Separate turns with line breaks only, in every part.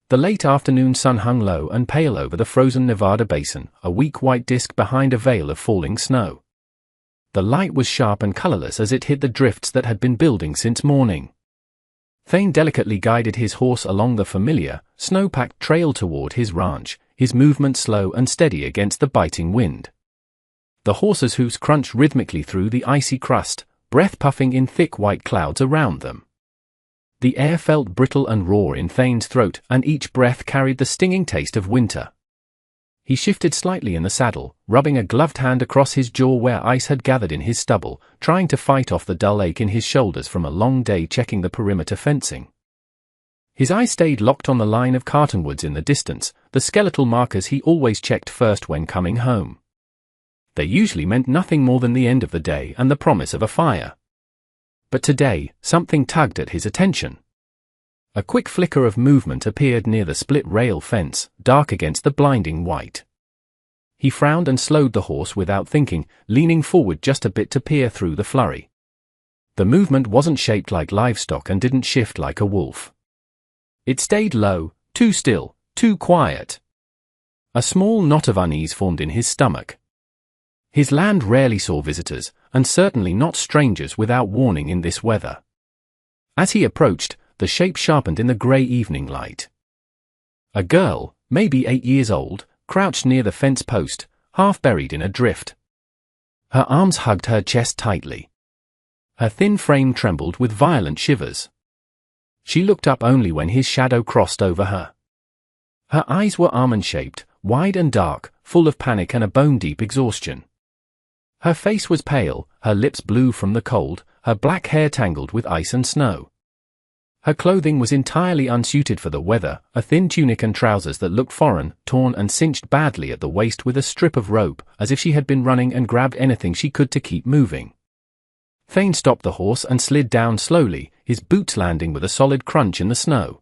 The late afternoon sun hung low and pale over the frozen Nevada basin, a weak white disk behind a veil of falling snow. The light was sharp and colorless as it hit the drifts that had been building since morning. Thane delicately guided his horse along the familiar, snow-packed trail toward his ranch, his movement slow and steady against the biting wind. The horse's hooves crunched rhythmically through the icy crust, breath puffing in thick white clouds around them. The air felt brittle and raw in Thane's throat, and each breath carried the stinging taste of winter. He shifted slightly in the saddle, rubbing a gloved hand across his jaw where ice had gathered in his stubble, trying to fight off the dull ache in his shoulders from a long day checking the perimeter fencing. His eye stayed locked on the line of cottonwoods in the distance, the skeletal markers he always checked first when coming home. They usually meant nothing more than the end of the day and the promise of a fire. But today, something tugged at his attention. A quick flicker of movement appeared near the split-rail fence, dark against the blinding white. He frowned and slowed the horse without thinking, leaning forward just a bit to peer through the flurry. The movement wasn't shaped like livestock and didn't shift like a wolf. It stayed low, too still, too quiet. A small knot of unease formed in his stomach. His land rarely saw visitors, and certainly not strangers without warning in this weather. As he approached, the shape sharpened in the grey evening light. A girl, maybe 8 years old, crouched near the fence post, half buried in a drift. Her arms hugged her chest tightly. Her thin frame trembled with violent shivers. She looked up only when his shadow crossed over her. Her eyes were almond-shaped, wide and dark, full of panic and a bone-deep exhaustion. Her face was pale, her lips blue from the cold, her black hair tangled with ice and snow. Her clothing was entirely unsuited for the weather, a thin tunic and trousers that looked foreign, torn and cinched badly at the waist with a strip of rope, as if she had been running and grabbed anything she could to keep moving. Thane stopped the horse and slid down slowly, his boots landing with a solid crunch in the snow.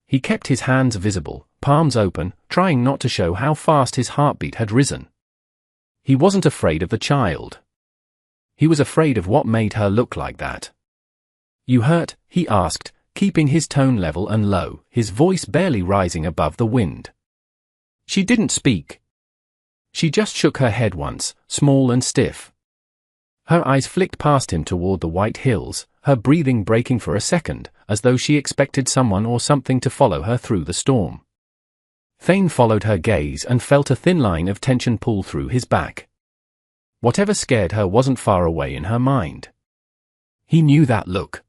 He kept his hands visible, palms open, trying not to show how fast his heartbeat had risen. He wasn't afraid of the child. He was afraid of what made her look like that. "You hurt?" he asked, keeping his tone level and low, his voice barely rising above the wind. She didn't speak. She just shook her head once, small and stiff. Her eyes flicked past him toward the white hills, her breathing breaking for a second, as though she expected someone or something to follow her through the storm. Thane followed her gaze and felt a thin line of tension pull through his back. Whatever scared her wasn't far away in her mind. He knew that look.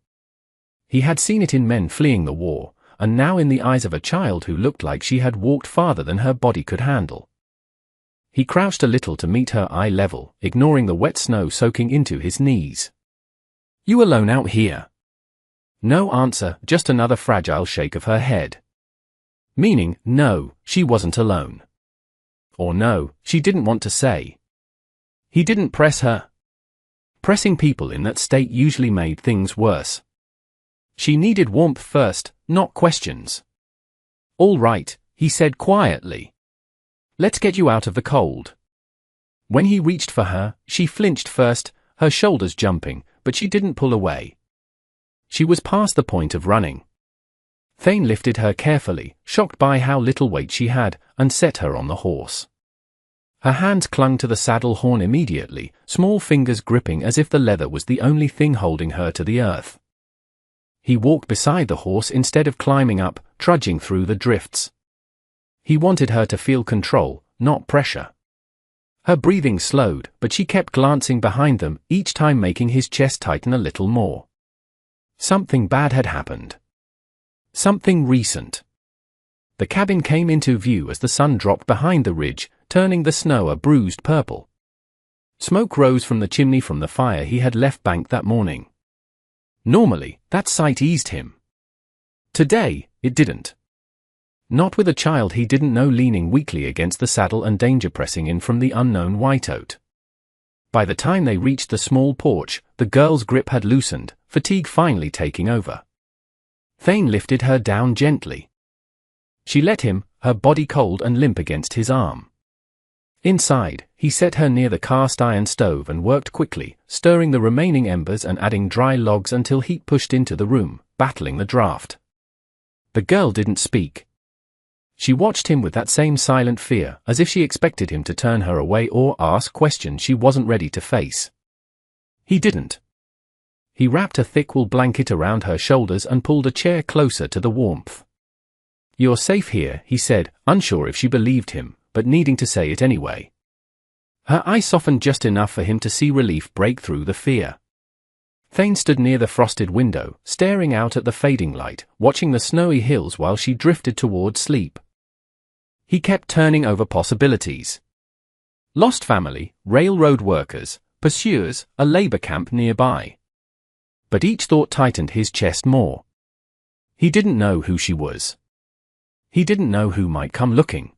He had seen it in men fleeing the war, and now in the eyes of a child who looked like she had walked farther than her body could handle. He crouched a little to meet her eye level, ignoring the wet snow soaking into his knees. "You alone out here?" No answer, just another fragile shake of her head. Meaning, no, she wasn't alone. Or no, she didn't want to say. He didn't press her. Pressing people in that state usually made things worse. She needed warmth first, not questions. "All right," he said quietly. "Let's get you out of the cold." When he reached for her, she flinched first, her shoulders jumping, but she didn't pull away. She was past the point of running. Thane lifted her carefully, shocked by how little weight she had, and set her on the horse. Her hands clung to the saddle horn immediately, small fingers gripping as if the leather was the only thing holding her to the earth. He walked beside the horse instead of climbing up, trudging through the drifts. He wanted her to feel control, not pressure. Her breathing slowed, but she kept glancing behind them, each time making his chest tighten a little more. Something bad had happened. Something recent. The cabin came into view as the sun dropped behind the ridge, turning the snow a bruised purple. Smoke rose from the chimney from the fire he had left banked that morning. Normally, that sight eased him. Today, it didn't. Not with a child he didn't know leaning weakly against the saddle and danger pressing in from the unknown whiteout. By the time they reached the small porch, the girl's grip had loosened, fatigue finally taking over. Thane lifted her down gently. She let him, her body cold and limp against his arm. Inside, he set her near the cast-iron stove and worked quickly, stirring the remaining embers and adding dry logs until heat pushed into the room, battling the draft. The girl didn't speak, She watched him with that same silent fear, as if she expected him to turn her away or ask questions she wasn't ready to face. He didn't. He wrapped a thick wool blanket around her shoulders and pulled a chair closer to the warmth. "You're safe here," he said, unsure if she believed him, but needing to say it anyway. Her eyes softened just enough for him to see relief break through the fear. Thane stood near the frosted window, staring out at the fading light, watching the snowy hills while she drifted toward sleep. He kept turning over possibilities. Lost family, railroad workers, pursuers, a labor camp nearby. But each thought tightened his chest more. He didn't know who she was. He didn't know who might come looking.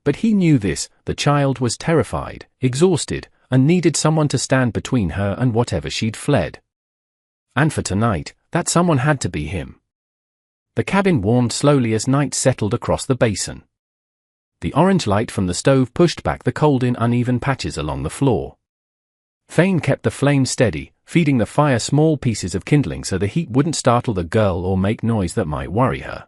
But he knew this: the child was terrified, exhausted, and needed someone to stand between her and whatever she'd fled. And for tonight, that someone had to be him. The cabin warmed slowly as night settled across the basin. The orange light from the stove pushed back the cold in uneven patches along the floor. Thane kept the flame steady, feeding the fire small pieces of kindling so the heat wouldn't startle the girl or make noise that might worry her.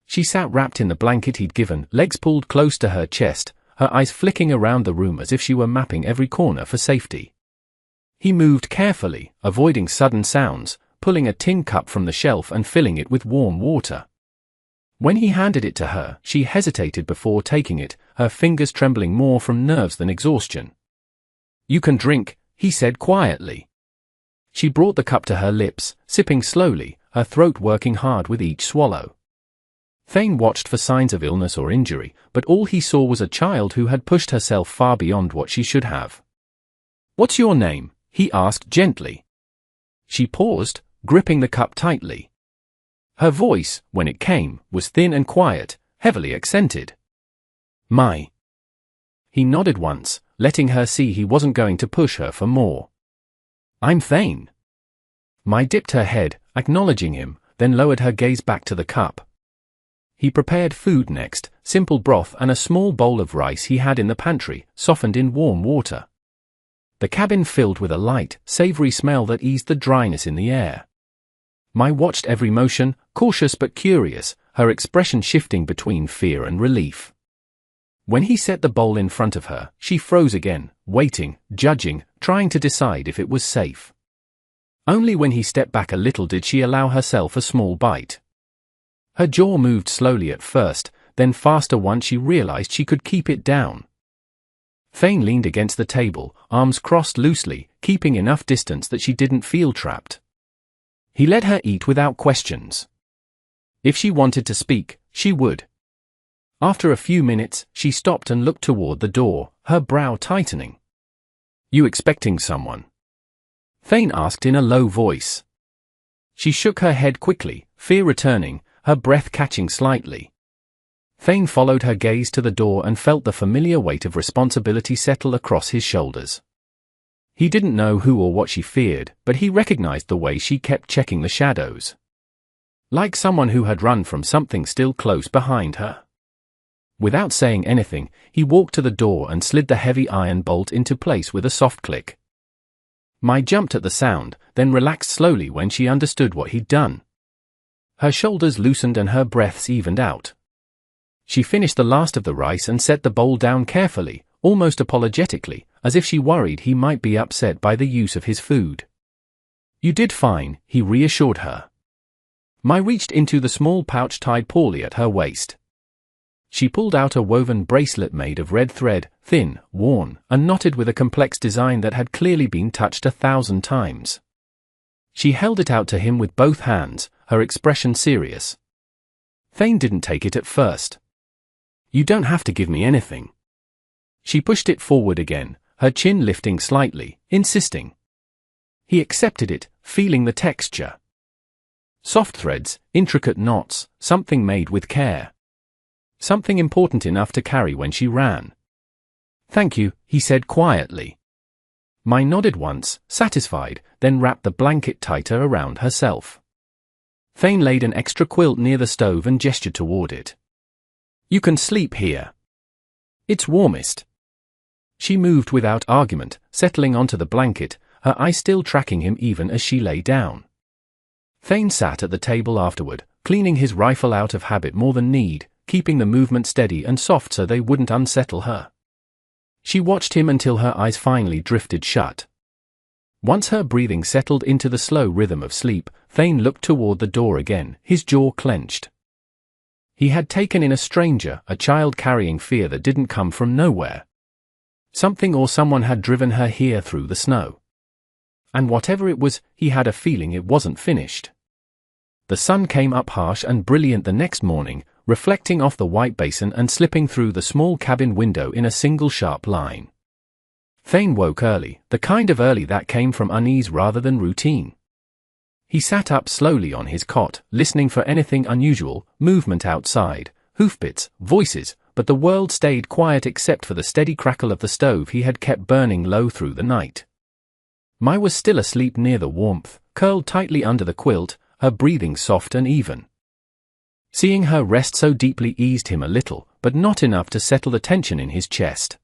She sat wrapped in the blanket he'd given, legs pulled close to her chest, her eyes flicking around the room as if she were mapping every corner for safety. He moved carefully, avoiding sudden sounds, pulling a tin cup from the shelf and filling it with warm water. When he handed it to her, she hesitated before taking it, her fingers trembling more from nerves than exhaustion. "You can drink," he said quietly. She brought the cup to her lips, sipping slowly, her throat working hard with each swallow. Thane watched for signs of illness or injury, but all he saw was a child who had pushed herself far beyond what she should have. "What's your name?" he asked gently. She paused, gripping the cup tightly. Her voice, when it came, was thin and quiet, heavily accented. "My." He nodded once, letting her see he wasn't going to push her for more. "I'm Thane." Mai dipped her head, acknowledging him, then lowered her gaze back to the cup. He prepared food next, simple broth and a small bowl of rice he had in the pantry, softened in warm water. The cabin filled with a light, savory smell that eased the dryness in the air. Mai watched every motion, cautious but curious, her expression shifting between fear and relief. When he set the bowl in front of her, she froze again, waiting, judging, trying to decide if it was safe. Only when he stepped back a little did she allow herself a small bite. Her jaw moved slowly at first, then faster once she realized she could keep it down. Thane leaned against the table, arms crossed loosely, keeping enough distance that she didn't feel trapped. He let her eat without questions. If she wanted to speak, she would. After a few minutes, she stopped and looked toward the door, her brow tightening. "You expecting someone?" Thane asked in a low voice. She shook her head quickly, fear returning, her breath catching slightly. Thane followed her gaze to the door and felt the familiar weight of responsibility settle across his shoulders. He didn't know who or what she feared, but he recognized the way she kept checking the shadows. Like someone who had run from something still close behind her. Without saying anything, he walked to the door and slid the heavy iron bolt into place with a soft click. Mai jumped at the sound, then relaxed slowly when she understood what he'd done. Her shoulders loosened and her breaths evened out. She finished the last of the rice and set the bowl down carefully, almost apologetically, as if she worried he might be upset by the use of his food. "You did fine," he reassured her. Mai reached into the small pouch tied poorly at her waist. She pulled out a woven bracelet made of red thread, thin, worn, and knotted with a complex design that had clearly been touched 1,000 times. She held it out to him with both hands, her expression serious. Thane didn't take it at first. "You don't have to give me anything." She pushed it forward again, her chin lifting slightly, insisting. He accepted it, feeling the texture. Soft threads, intricate knots, something made with care. Something important enough to carry when she ran. "Thank you," he said quietly. Mai nodded once, satisfied, then wrapped the blanket tighter around herself. Thane laid an extra quilt near the stove and gestured toward it. "You can sleep here. It's warmest." She moved without argument, settling onto the blanket, her eyes still tracking him even as she lay down. Thane sat at the table afterward, cleaning his rifle out of habit more than need, keeping the movement steady and soft so they wouldn't unsettle her. She watched him until her eyes finally drifted shut. Once her breathing settled into the slow rhythm of sleep, Thane looked toward the door again, his jaw clenched. He had taken in a stranger, a child carrying fear that didn't come from nowhere. Something or someone had driven her here through the snow. And whatever it was, he had a feeling it wasn't finished. The sun came up harsh and brilliant the next morning, reflecting off the white basin and slipping through the small cabin window in a single sharp line. Thane woke early, the kind of early that came from unease rather than routine. He sat up slowly on his cot, listening for anything unusual, movement outside, hoofbeats, voices, but the world stayed quiet except for the steady crackle of the stove he had kept burning low through the night. Mai was still asleep near the warmth, curled tightly under the quilt, her breathing soft and even. Seeing her rest so deeply eased him a little, but not enough to settle the tension in his chest.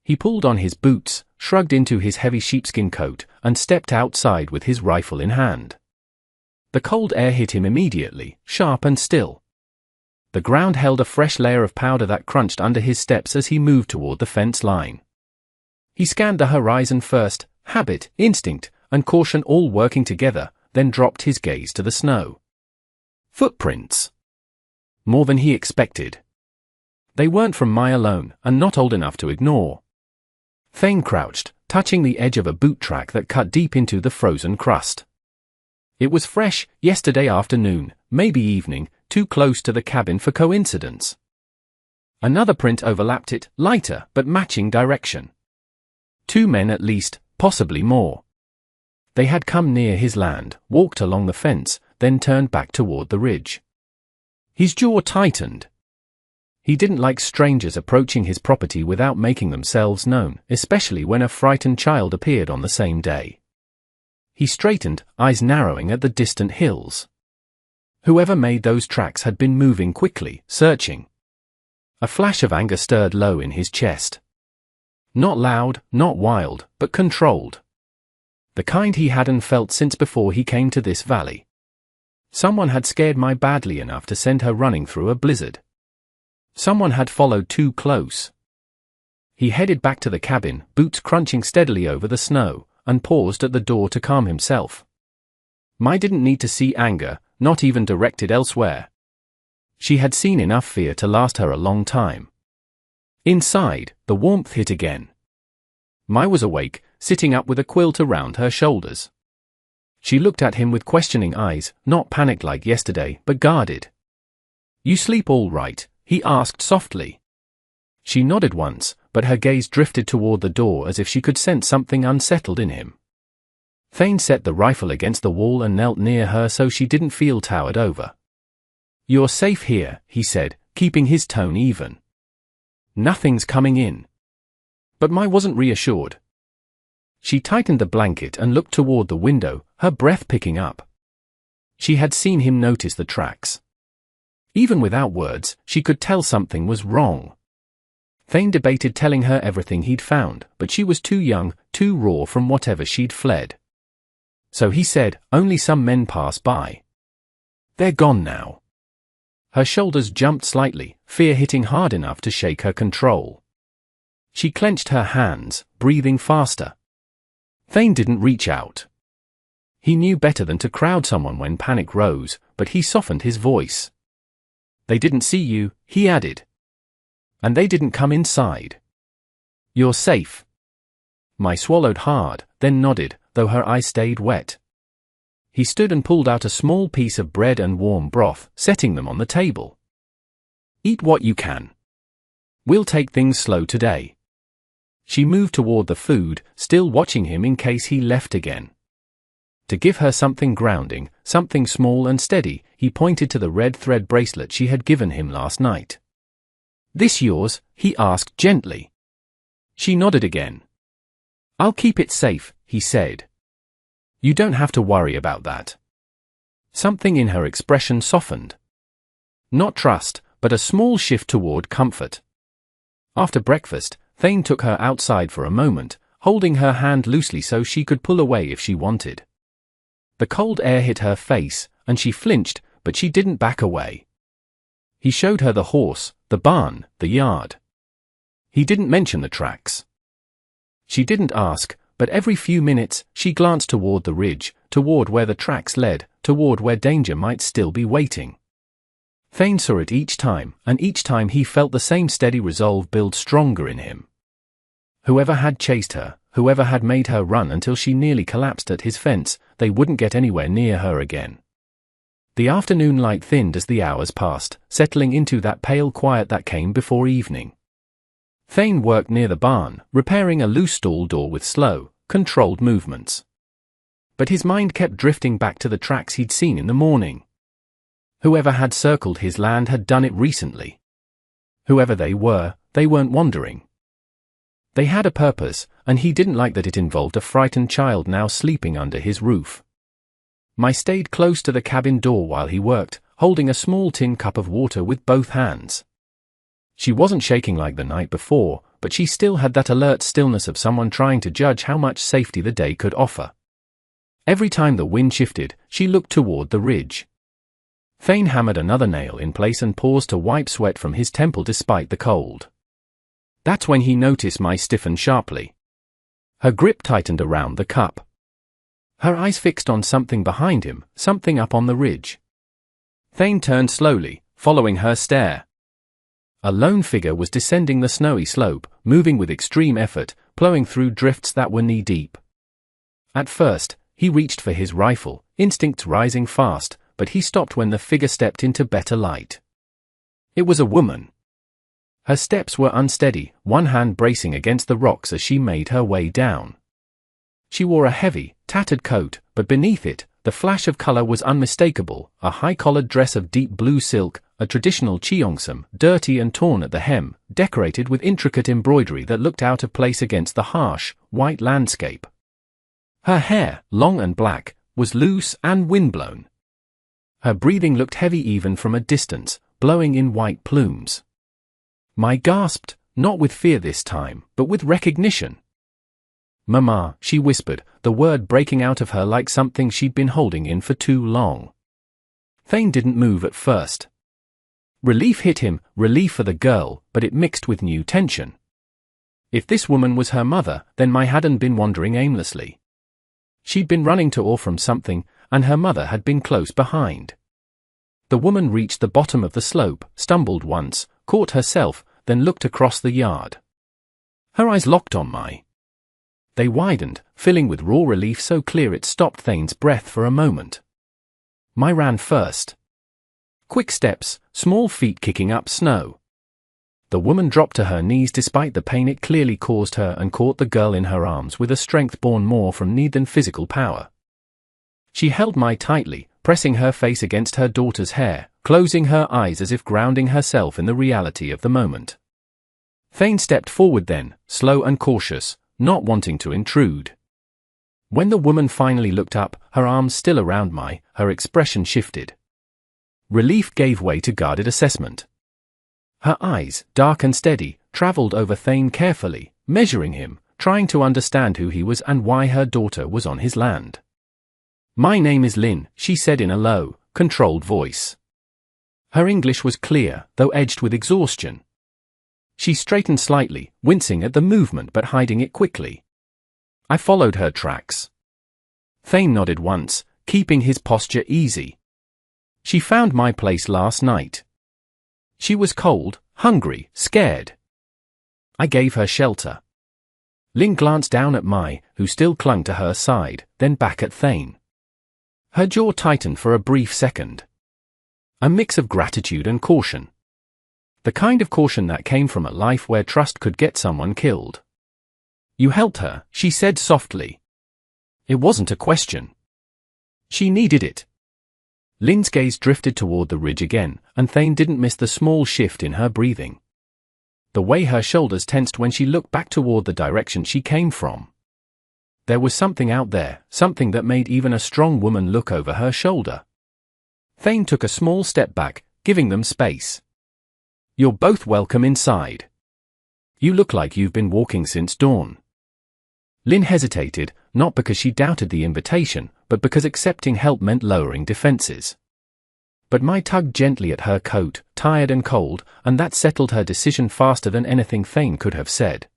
He pulled on his boots, shrugged into his heavy sheepskin coat, and stepped outside with his rifle in hand. The cold air hit him immediately, sharp and still. The ground held a fresh layer of powder that crunched under his steps as he moved toward the fence line. He scanned the horizon first, habit, instinct, and caution all working together, then dropped his gaze to the snow. Footprints. More than he expected. They weren't from Mai alone, and not old enough to ignore. Thane crouched, touching the edge of a boot track that cut deep into the frozen crust. It was fresh, yesterday afternoon, maybe evening, too close to the cabin for coincidence. Another print overlapped it, lighter, but matching direction. 2 men at least, possibly more. They had come near his land, walked along the fence, then turned back toward the ridge. His jaw tightened. He didn't like strangers approaching his property without making themselves known, especially when a frightened child appeared on the same day. He straightened, eyes narrowing at the distant hills. Whoever made those tracks had been moving quickly, searching. A flash of anger stirred low in his chest. Not loud, not wild, but controlled. The kind he hadn't felt since before he came to this valley. Someone had scared Mai badly enough to send her running through a blizzard. Someone had followed too close. He headed back to the cabin, boots crunching steadily over the snow, and paused at the door to calm himself. Mai didn't need to see anger, not even directed elsewhere. She had seen enough fear to last her a long time. Inside, the warmth hit again. Mai was awake, sitting up with a quilt around her shoulders. She looked at him with questioning eyes, not panicked like yesterday, but guarded. "You sleep all right?" he asked softly. She nodded once, but her gaze drifted toward the door as if she could sense something unsettled in him. Thane set the rifle against the wall and knelt near her so she didn't feel towered over. "You're safe here," he said, keeping his tone even. "Nothing's coming in." But Mai wasn't reassured. She tightened the blanket and looked toward the window, her breath picking up. She had seen him notice the tracks. Even without words, she could tell something was wrong. Thane debated telling her everything he'd found, but she was too young, too raw from whatever she'd fled. So he said, "Only some men pass by. They're gone now." Her shoulders jumped slightly, fear hitting hard enough to shake her control. She clenched her hands, breathing faster. Thane didn't reach out. He knew better than to crowd someone when panic rose, but he softened his voice. "They didn't see you," he added. "And they didn't come inside. You're safe." Mai swallowed hard, then nodded, though her eyes stayed wet. He stood and pulled out a small piece of bread and warm broth, setting them on the table. "Eat what you can. We'll take things slow today." She moved toward the food, still watching him in case he left again. To give her something grounding, something small and steady, he pointed to the red thread bracelet she had given him last night. "This yours?" he asked gently. She nodded again. "I'll keep it safe," he said. "You don't have to worry about that." Something in her expression softened. Not trust, but a small shift toward comfort. After breakfast, Thane took her outside for a moment, holding her hand loosely so she could pull away if she wanted. The cold air hit her face, and she flinched, but she didn't back away. He showed her the horse, the barn, the yard. He didn't mention the tracks. She didn't ask, but every few minutes she glanced toward the ridge, toward where the tracks led, toward where danger might still be waiting. Thane saw it each time, and each time he felt the same steady resolve build stronger in him. Whoever had chased her, whoever had made her run until she nearly collapsed at his fence, they wouldn't get anywhere near her again. The afternoon light thinned as the hours passed, settling into that pale quiet that came before evening. Thane worked near the barn, repairing a loose stall door with slow, controlled movements. But his mind kept drifting back to the tracks he'd seen in the morning. Whoever had circled his land had done it recently. Whoever they weren't wandering. They had a purpose, and he didn't like that it involved a frightened child now sleeping under his roof. Mai stayed close to the cabin door while he worked, holding a small tin cup of water with both hands. She wasn't shaking like the night before, but she still had that alert stillness of someone trying to judge how much safety the day could offer. Every time the wind shifted, she looked toward the ridge. Thane hammered another nail in place and paused to wipe sweat from his temple despite the cold. That's when he noticed Mai stiffen sharply. Her grip tightened around the cup. Her eyes fixed on something behind him, something up on the ridge. Thane turned slowly, following her stare. A lone figure was descending the snowy slope, moving with extreme effort, plowing through drifts that were knee-deep. At first, he reached for his rifle, instincts rising fast, but he stopped when the figure stepped into better light. It was a woman. Her steps were unsteady, one hand bracing against the rocks as she made her way down. She wore a heavy, tattered coat, but beneath it, the flash of color was unmistakable, a high-collared dress of deep blue silk, a traditional cheongsam, dirty and torn at the hem, decorated with intricate embroidery that looked out of place against the harsh, white landscape. Her hair, long and black, was loose and windblown. Her breathing looked heavy even from a distance, blowing in white plumes. Mai gasped, not with fear this time, but with recognition. "Mama," she whispered, the word breaking out of her like something she'd been holding in for too long. Thane didn't move at first. Relief hit him, relief for the girl, but it mixed with new tension. If this woman was her mother, then Mai hadn't been wandering aimlessly. She'd been running to or from something, and her mother had been close behind. The woman reached the bottom of the slope, stumbled once, caught herself, then looked across the yard. Her eyes locked on Mai. They widened, filling with raw relief so clear it stopped Thane's breath for a moment. Mai ran first. Quick steps, small feet kicking up snow. The woman dropped to her knees despite the pain it clearly caused her and caught the girl in her arms with a strength born more from need than physical power. She held Mai tightly, pressing her face against her daughter's hair, closing her eyes as if grounding herself in the reality of the moment. Thane stepped forward then, slow and cautious, not wanting to intrude. When the woman finally looked up, her arms still around Mai, her expression shifted. Relief gave way to guarded assessment. Her eyes, dark and steady, traveled over Thane carefully, measuring him, trying to understand who he was and why her daughter was on his land. "My name is Lin," she said in a low, controlled voice. Her English was clear, though edged with exhaustion. She straightened slightly, wincing at the movement but hiding it quickly. "I followed her tracks." Thane nodded once, keeping his posture easy. "She found my place last night. She was cold, hungry, scared. I gave her shelter." Lin glanced down at Mai, who still clung to her side, then back at Thane. Her jaw tightened for a brief second. A mix of gratitude and caution. The kind of caution that came from a life where trust could get someone killed. "You helped her," she said softly. It wasn't a question. She needed it. Lin's gaze drifted toward the ridge again, and Thane didn't miss the small shift in her breathing. The way her shoulders tensed when she looked back toward the direction she came from. There was something out there, something that made even a strong woman look over her shoulder. Thane took a small step back, giving them space. "You're both welcome inside. You look like you've been walking since dawn." Lin hesitated, not because she doubted the invitation, but because accepting help meant lowering defenses. But Mai tugged gently at her coat, tired and cold, and that settled her decision faster than anything Thane could have said.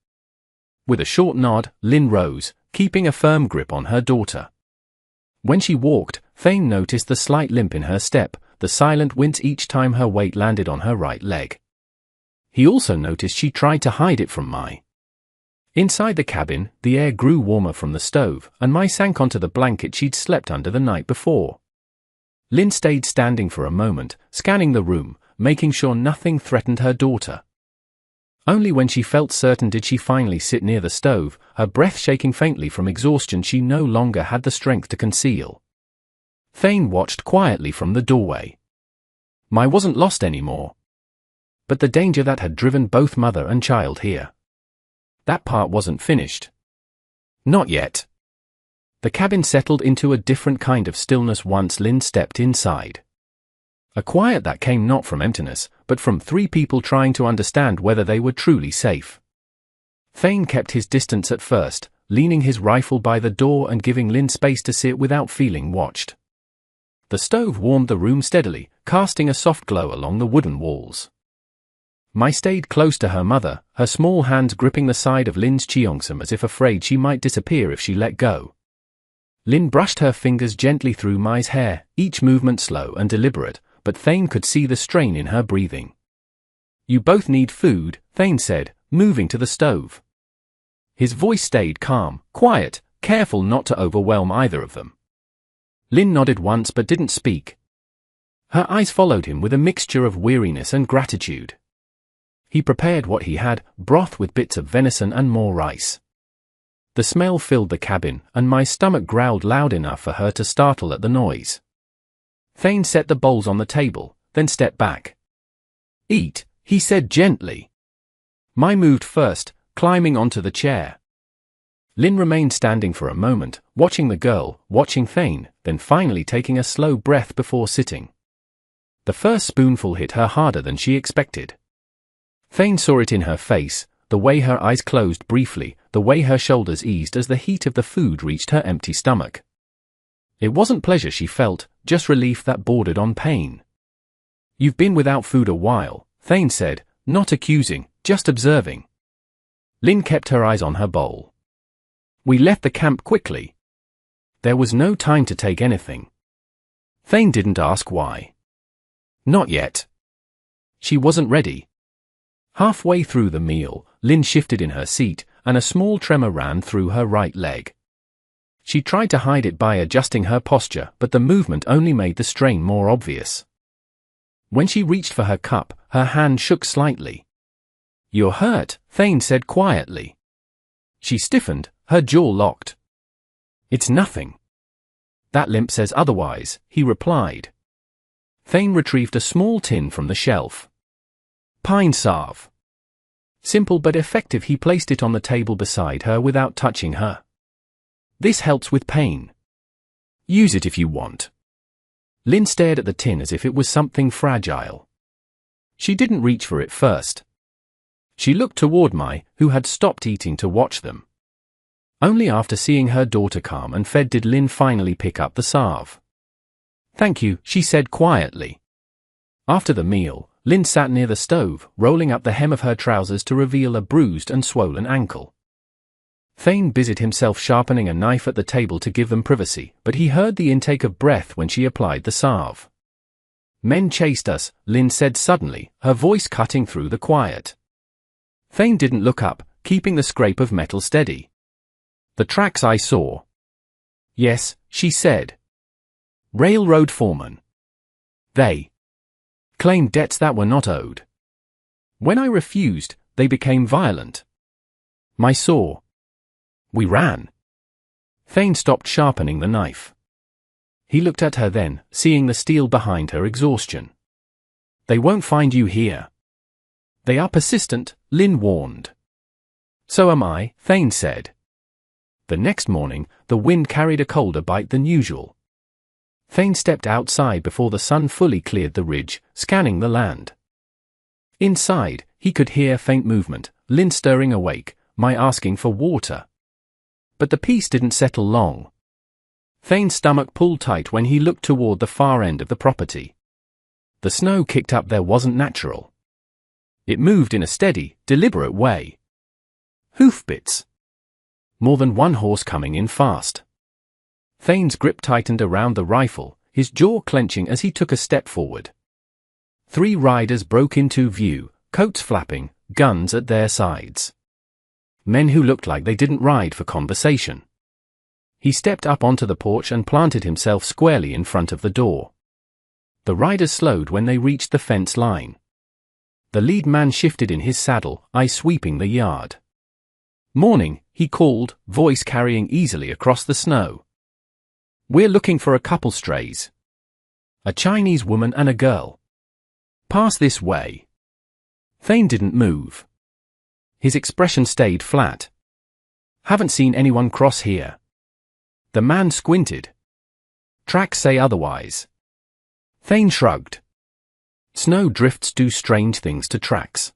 With a short nod, Lynn rose, keeping a firm grip on her daughter. When she walked, Thane noticed the slight limp in her step, the silent wince each time her weight landed on her right leg. He also noticed she tried to hide it from Mai. Inside the cabin, the air grew warmer from the stove, and Mai sank onto the blanket she'd slept under the night before. Lynn stayed standing for a moment, scanning the room, making sure nothing threatened her daughter. Only when she felt certain did she finally sit near the stove, her breath shaking faintly from exhaustion she no longer had the strength to conceal. Thane watched quietly from the doorway. Mai wasn't lost anymore. But the danger that had driven both mother and child here. That part wasn't finished. Not yet. The cabin settled into a different kind of stillness once Lynn stepped inside. A quiet that came not from emptiness, but from three people trying to understand whether they were truly safe. Thane kept his distance at first, leaning his rifle by the door and giving Lynn space to sit without feeling watched. The stove warmed the room steadily, casting a soft glow along the wooden walls. Mai stayed close to her mother, her small hands gripping the side of Lynn's cheongsam as if afraid she might disappear if she let go. Lynn brushed her fingers gently through Mai's hair, each movement slow and deliberate, but Thane could see the strain in her breathing. "You both need food," Thane said, moving to the stove. His voice stayed calm, quiet, careful not to overwhelm either of them. Lynn nodded once but didn't speak. Her eyes followed him with a mixture of weariness and gratitude. He prepared what he had, broth with bits of venison and more rice. The smell filled the cabin, and my stomach growled loud enough for her to startle at the noise. Thane set the bowls on the table, then stepped back. "Eat," he said gently. Mai moved first, climbing onto the chair. Lynn remained standing for a moment, watching the girl, watching Thane, then finally taking a slow breath before sitting. The first spoonful hit her harder than she expected. Thane saw it in her face, the way her eyes closed briefly, the way her shoulders eased as the heat of the food reached her empty stomach. It wasn't pleasure she felt, just relief that bordered on pain. "You've been without food a while," Thane said, not accusing, just observing. Lynn kept her eyes on her bowl. "We left the camp quickly. There was no time to take anything." Thane didn't ask why. "Not yet." She wasn't ready. Halfway through the meal, Lynn shifted in her seat, and a small tremor ran through her right leg. She tried to hide it by adjusting her posture, but the movement only made the strain more obvious. When she reached for her cup, her hand shook slightly. "You're hurt," Thane said quietly. She stiffened, her jaw locked. "It's nothing." "That limp says otherwise," he replied. Thane retrieved a small tin from the shelf. "Pine salve." Simple but effective, he placed it on the table beside her without touching her. "This helps with pain. Use it if you want." Lynn stared at the tin as if it was something fragile. She didn't reach for it first. She looked toward Mai, who had stopped eating to watch them. Only after seeing her daughter calm and fed did Lynn finally pick up the salve. "Thank you," she said quietly. After the meal, Lynn sat near the stove, rolling up the hem of her trousers to reveal a bruised and swollen ankle. Thane busied himself sharpening a knife at the table to give them privacy, but he heard the intake of breath when she applied the salve. "Men chased us," Lynn said suddenly, her voice cutting through the quiet. Thane didn't look up, keeping the scrape of metal steady. "The tracks I saw." "Yes," she said. "Railroad foreman. They claimed debts that were not owed. When I refused, they became violent. Mai saw. We ran." Thane stopped sharpening the knife. He looked at her then, seeing the steel behind her exhaustion. "They won't find you here." "They are persistent," Lynn warned. "So am I," Thane said. The next morning, the wind carried a colder bite than usual. Thane stepped outside before the sun fully cleared the ridge, scanning the land. Inside, he could hear faint movement, Lynn stirring awake, Mai asking for water. But the peace didn't settle long. Thane's stomach pulled tight when he looked toward the far end of the property. The snow kicked up there wasn't natural. It moved in a steady, deliberate way. Hoofbeats. More than one horse coming in fast. Thane's grip tightened around the rifle, his jaw clenching as he took a step forward. 3 riders broke into view, coats flapping, guns at their sides. Men who looked like they didn't ride for conversation. He stepped up onto the porch and planted himself squarely in front of the door. The riders slowed when they reached the fence line. The lead man shifted in his saddle, eyes sweeping the yard. "Morning," he called, voice carrying easily across the snow. "We're looking for a couple strays. A Chinese woman and a girl. Pass this way." Thane didn't move. His expression stayed flat. "Haven't seen anyone cross here." The man squinted. "Tracks say otherwise." Thane shrugged. Snow drifts do strange things to tracks.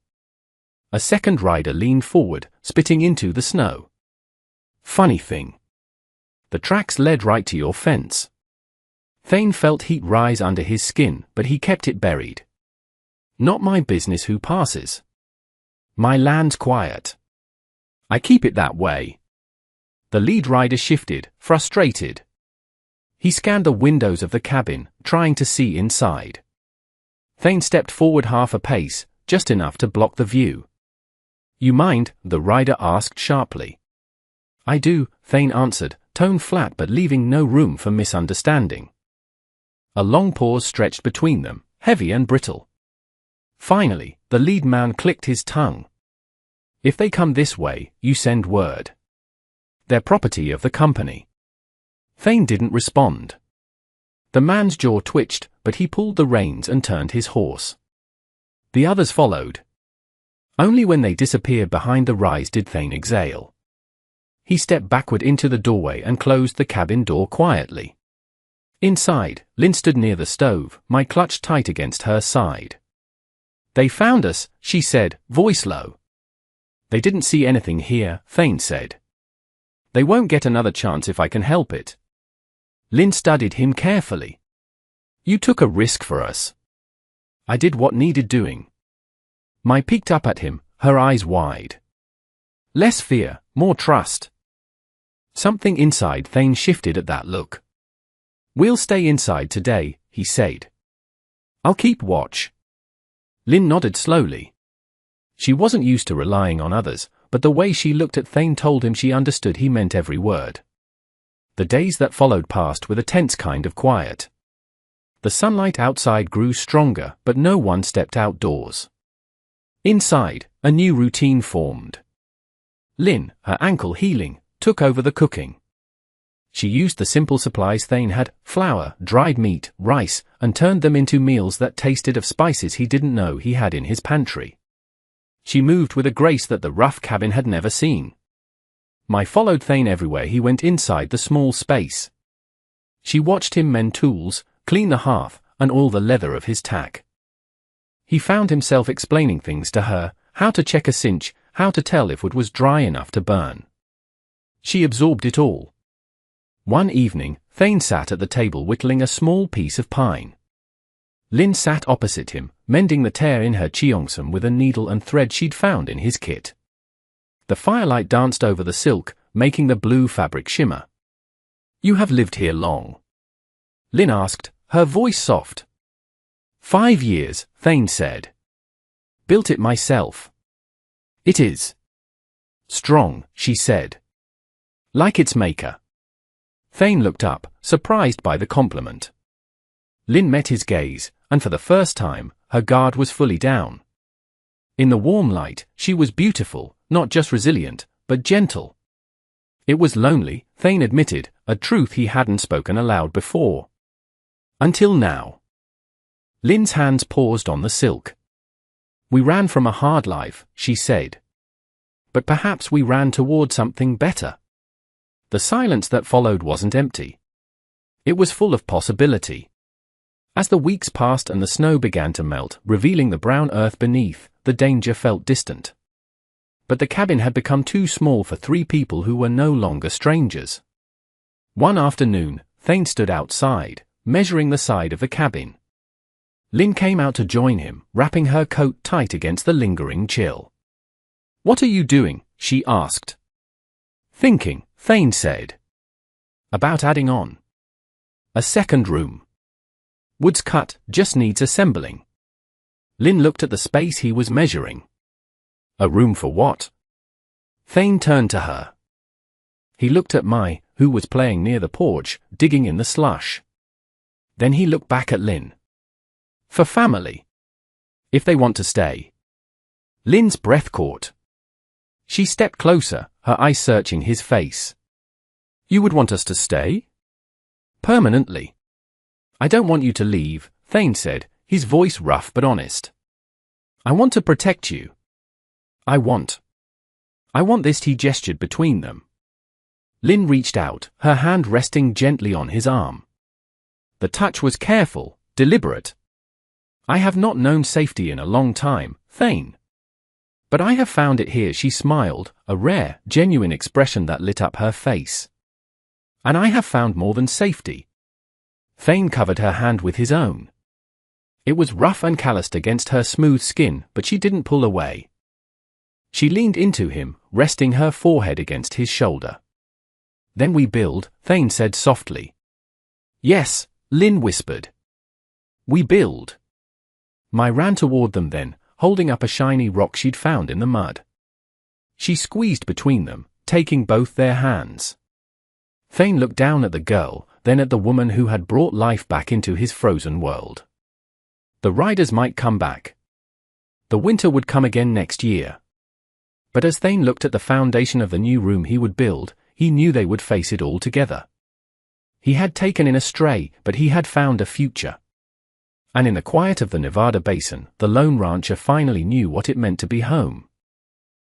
A second rider leaned forward, spitting into the snow. "Funny thing. The tracks led right to your fence." Thane felt heat rise under his skin, but he kept it buried. "Not my business who passes. My land's quiet. I keep it that way." The lead rider shifted, frustrated. He scanned the windows of the cabin, trying to see inside. Thane stepped forward half a pace, just enough to block the view. "You mind?" the rider asked sharply. "I do," Thane answered, tone flat but leaving no room for misunderstanding. A long pause stretched between them, heavy and brittle. Finally, the lead man clicked his tongue. "If they come this way, you send word. They're property of the company." Thane didn't respond. The man's jaw twitched, but he pulled the reins and turned his horse. The others followed. Only when they disappeared behind the rise did Thane exhale. He stepped backward into the doorway and closed the cabin door quietly. Inside, Lynn stood near the stove, my clutch tight against her side. "They found us," she said, voice low. "They didn't see anything here," Thane said. "They won't get another chance if I can help it." Lynn studied him carefully. "You took a risk for us." "I did what needed doing." Mai peeked up at him, her eyes wide. Less fear, more trust. Something inside Thane shifted at that look. "We'll stay inside today," he said. "I'll keep watch." Lynn nodded slowly. She wasn't used to relying on others, but the way she looked at Thane told him she understood he meant every word. The days that followed passed with a tense kind of quiet. The sunlight outside grew stronger, but no one stepped outdoors. Inside, a new routine formed. Lynn, her ankle healing, took over the cooking. She used the simple supplies Thane had, flour, dried meat, rice, and turned them into meals that tasted of spices he didn't know he had in his pantry. She moved with a grace that the rough cabin had never seen. Mai followed Thane everywhere he went inside the small space. She watched him mend tools, clean the hearth, and oil the leather of his tack. He found himself explaining things to her, how to check a cinch, how to tell if wood was dry enough to burn. She absorbed it all. One evening, Thane sat at the table whittling a small piece of pine. Lynn sat opposite him, mending the tear in her cheongsam with a needle and thread she'd found in his kit. The firelight danced over the silk, making the blue fabric shimmer. "You have lived here long?" Lynn asked, her voice soft. 5 years, Thane said. "Built it myself." "It is strong," she said. "Like its maker." Thane looked up, surprised by the compliment. Lynn met his gaze, and for the first time, her guard was fully down. In the warm light, she was beautiful, not just resilient, but gentle. It was lonely, Thane admitted, a truth he hadn't spoken aloud before. Until now. Lynn's hands paused on the silk. "We ran from a hard life," she said. "But perhaps we ran toward something better." The silence that followed wasn't empty. It was full of possibility. As the weeks passed and the snow began to melt, revealing the brown earth beneath, the danger felt distant. But the cabin had become too small for 3 people who were no longer strangers. One afternoon, Thane stood outside, measuring the side of the cabin. Lynn came out to join him, wrapping her coat tight against the lingering chill. "What are you doing?" she asked. "Thinking," Thane said. "About adding on a second room. Wood's cut, just needs assembling." Lynn looked at the space he was measuring. "A room for what?" Thane turned to her. He looked at Mai, who was playing near the porch, digging in the slush. Then he looked back at Lynn. "For family. If they want to stay." Lynn's breath caught. She stepped closer, her eyes searching his face. "You would want us to stay?" "Permanently." "I don't want you to leave," Thane said, his voice rough but honest. "I want to protect you. I want this." He gestured between them. Lynn reached out, her hand resting gently on his arm. The touch was careful, deliberate. "I have not known safety in a long time, Thane. But I have found it here." She smiled, a rare, genuine expression that lit up her face. "And I have found more than safety." Thane covered her hand with his own. It was rough and calloused against her smooth skin, but she didn't pull away. She leaned into him, resting her forehead against his shoulder. "Then we build," Thane said softly. "Yes," Lynn whispered. "We build." Mai ran toward them then, holding up a shiny rock she'd found in the mud. She squeezed between them, taking both their hands. Thane looked down at the girl, then at the woman who had brought life back into his frozen world. The riders might come back. The winter would come again next year. But as Thane looked at the foundation of the new room he would build, he knew they would face it all together. He had taken in a stray, but he had found a future. And in the quiet of the Nevada basin, the lone rancher finally knew what it meant to be home.